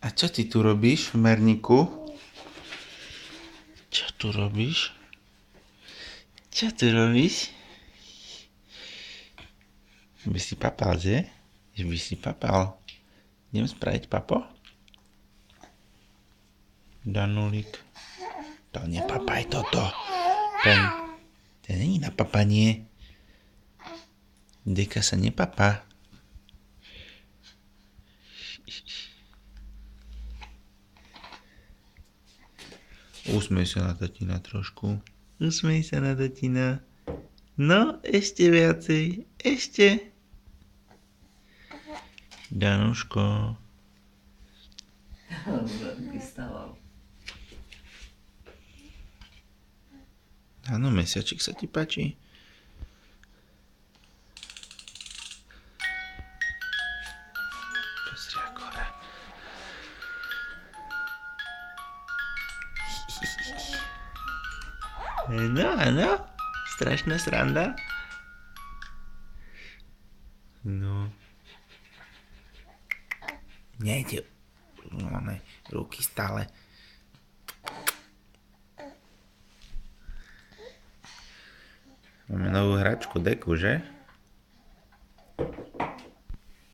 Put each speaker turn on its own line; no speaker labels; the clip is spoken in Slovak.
A čo ty tu robíš v merníku? Čo tu robíš? Čo tu robíš? By si papal, že? Že by si papal. Idem spraviť papo? Danulík. To nepapaj toto. To není na papanie. Deka sa nepapá. Usmej sa na tatina trošku. Usmej sa na tatina. No, ešte viacej. Ešte. Danuško.
Vystával.
Áno, mesiačik sa ti páči. Pozri, ako hrá. No, áno. Strašná sranda. No. Nejde. Máme ruky stále. Máme novú hračku Deku, že?